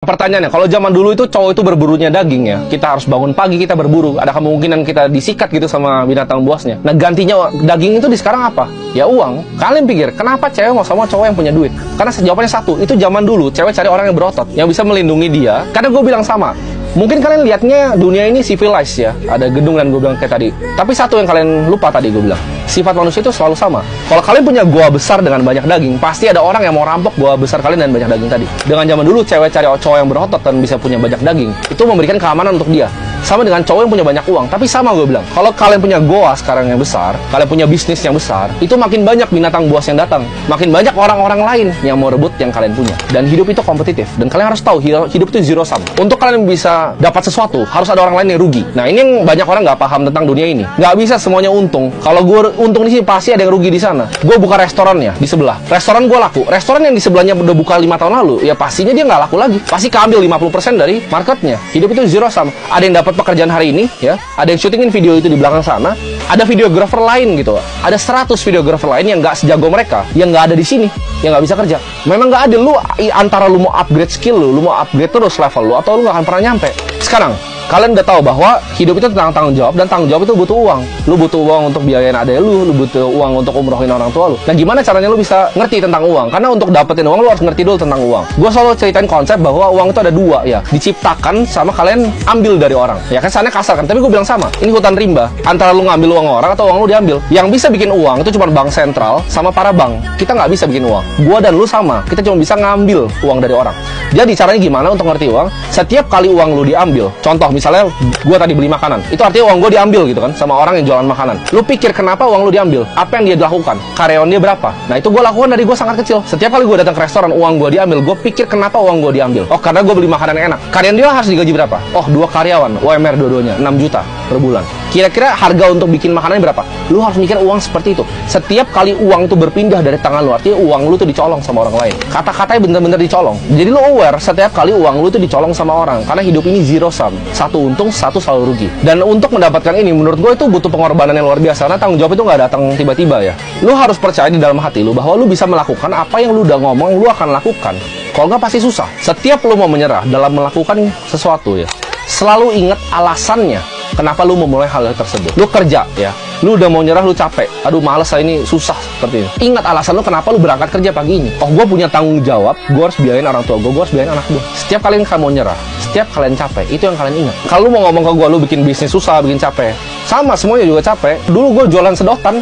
Pertanyaannya, kalau zaman dulu itu cowok itu berburunya daging ya, kita harus bangun pagi, kita berburu, ada kemungkinan kita disikat gitu sama binatang buasnya. Nah gantinya daging itu di sekarang apa? Ya uang. Kalian pikir, kenapa cewek mau sama cowok yang punya duit? Karena jawabannya satu, itu zaman dulu, cewek cari orang yang berotot, yang bisa melindungi dia. Karena gue bilang sama, mungkin kalian lihatnya dunia ini civilized ya, ada gedung dan gue bilang kayak tadi. Tapi satu yang kalian lupa tadi gue bilang, sifat manusia itu selalu sama. Kalau kalian punya goa besar dengan banyak daging, pasti ada orang yang mau rampok goa besar kalian dan banyak daging tadi. Dengan zaman dulu cewek cari cowok yang berotot dan bisa punya banyak daging, itu memberikan keamanan untuk dia. Sama dengan cowok yang punya banyak uang. Tapi sama gue bilang, kalau kalian punya goa sekarang yang besar, kalian punya bisnis yang besar, itu makin banyak binatang buas yang datang, makin banyak orang-orang lain yang mau rebut yang kalian punya. Dan hidup itu kompetitif, dan kalian harus tahu hidup itu zero sum. Untuk kalian bisa dapat sesuatu, harus ada orang lain yang rugi. Nah ini yang banyak orang nggak paham tentang dunia ini. Nggak bisa semuanya untung. Kalau gue untung di sini, pasti ada yang rugi di sana. Gue buka restorannya di sebelah, restoran gue laku. Restoran yang di sebelahnya udah buka 5 tahun lalu, ya pastinya dia nggak laku lagi. Pasti keambil 50% dari marketnya. Hidup itu zero sum. Ada yang dapat pekerjaan hari ini, ya. Ada yang syutingin video itu di belakang sana. Ada videografer lain gitu. Ada 100 videografer lain yang nggak sejago mereka, yang nggak ada di sini, yang nggak bisa kerja. Memang nggak adil. Lu antara lu mau upgrade skill lu mau upgrade terus level lu, atau lu nggak akan pernah nyampe. Sekarang kalian udah tahu bahwa hidup itu tentang tanggung jawab, dan tanggung jawab itu butuh uang. Lu butuh uang untuk biayain adek lu butuh uang untuk umrohin orang tua lu. Nah gimana caranya lu bisa ngerti tentang uang? Karena untuk dapetin uang, lu harus ngerti dulu tentang uang. Gue selalu ceritain konsep bahwa uang itu ada dua ya, diciptakan sama kalian ambil dari orang. Ya kan sana kasar kan, tapi gue bilang sama, ini hutan rimba. Antara lu ngambil uang orang atau uang lu diambil. Yang bisa bikin uang itu cuma bank sentral sama para bank. Kita nggak bisa bikin uang. Gue dan lu sama, kita cuma bisa ngambil uang dari orang. Jadi caranya gimana untuk ngerti uang? Setiap kali uang lu diambil, contoh misalnya gue tadi beli makanan, itu artinya uang gue diambil gitu kan sama orang yang jualan makanan. Lu pikir kenapa uang lu diambil? Apa yang dia lakukan? Karyawan dia berapa? Nah itu gue lakukan dari gue sangat kecil. Setiap kali gue datang ke restoran, uang gue diambil. Gue pikir kenapa uang gue diambil? Oh karena gue beli makanan yang enak. Karyawan dia harus digaji berapa? Oh 2 karyawan, UMR dua-duanya 6 juta per bulan. Kira-kira harga untuk bikin makanannya berapa? Lu harus mikir uang seperti itu. Setiap kali uang itu berpindah dari tangan lu, artinya uang lu tuh dicolong sama orang lain. Kata-katanya bener-bener dicolong. Jadi lu aware setiap kali uang lu tuh dicolong sama orang. Karena hidup ini zero sum. Satu untung, satu selalu rugi. Dan untuk mendapatkan ini, menurut gue itu butuh pengorbanan yang luar biasa. Karena tanggung jawab itu nggak datang tiba-tiba ya. Lu harus percaya di dalam hati lu bahwa lu bisa melakukan apa yang lu udah ngomong, lu akan lakukan. Kalau nggak pasti susah. Setiap lu mau menyerah dalam melakukan sesuatu ya, selalu ingat alasannya. Kenapa lu memulai hal tersebut? Lu kerja ya, lu udah mau nyerah, lu capek, aduh males lah ini, susah seperti ini. Ingat alasan lu kenapa lu berangkat kerja pagi ini. Oh gue punya tanggung jawab, gue harus biayain orang tua gue harus biayain anak gue. Setiap kalian mau nyerah, setiap kalian capek, itu yang kalian ingat. Kalau lu mau ngomong ke gue, lu bikin bisnis susah, bikin capek, sama semuanya juga capek. Dulu gue jualan sedotan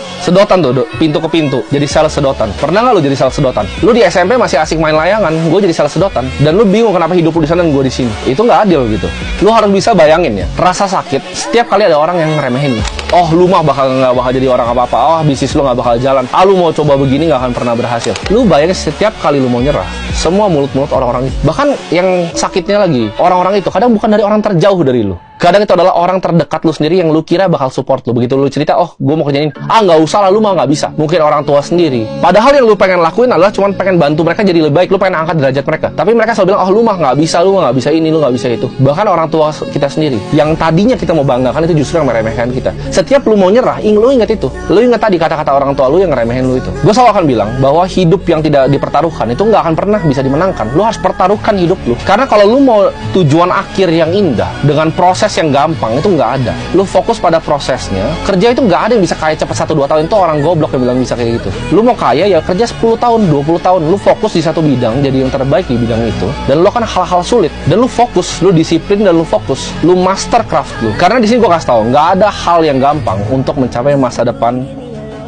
tuh, pintu ke pintu, jadi sales sedotan. Pernah nggak lu jadi sales sedotan? Lu di SMP masih asik main layangan, gue jadi sales sedotan, dan lu bingung kenapa hidup lu di sana dan gue di sini. Itu nggak adil gitu. Lu harus bisa bayangin ya, rasa sakit setiap kali ada orang yang ngeremehin lu. Oh lu mah nggak bakal jadi orang apa-apa. Oh bisnis lu nggak bakal jalan. Ah lu mau coba begini nggak akan pernah berhasil. Lu bayangin setiap kali lu mau nyerah, semua mulut-mulut orang-orang itu. Bahkan yang sakitnya lagi, orang-orang itu kadang bukan dari orang terjauh dari lu. Kadang itu adalah orang terdekat lu sendiri yang lu kira bakal support lu. Begitu lu cerita, oh gue mau kerjain, nggak usah lah, lu mah nggak bisa. Mungkin orang tua sendiri. Padahal yang lu pengen lakuin adalah cuman pengen bantu mereka jadi lebih baik. Lu pengen angkat derajat mereka. Tapi mereka selalu bilang, oh lu mah nggak bisa, lu mah nggak bisa ini, lu nggak bisa itu. Bahkan orang tua kita sendiri, yang tadinya kita mau banggakan, itu justru yang meremehkan kita. Setiap lu mau nyerah, lu ingat itu. Lu ingat tadi kata-kata orang tua lu yang ngeremehin lu itu. Gue selalu akan bilang bahwa hidup yang tidak dipertaruhkan itu nggak akan pernah bisa dimenangkan. Lu harus pertaruhkan hidup lu. Karena kalau lu mau tujuan akhir yang indah dengan proses yang gampang, itu nggak ada. Lu fokus pada prosesnya. Kerja itu nggak ada yang bisa kaya cepat 1-2 tahun. Itu orang goblok yang bilang bisa kayak gitu. Lu mau kaya ya kerja 10 tahun, 20 tahun. Lu fokus di satu bidang, jadi yang terbaik di bidang itu. Dan lu akan hal-hal sulit. Dan lu fokus, lu disiplin dan lu fokus. Lu master craft lu. Karena di sini gua kasih tau, nggak ada hal yang gampang untuk mencapai masa depan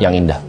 yang indah.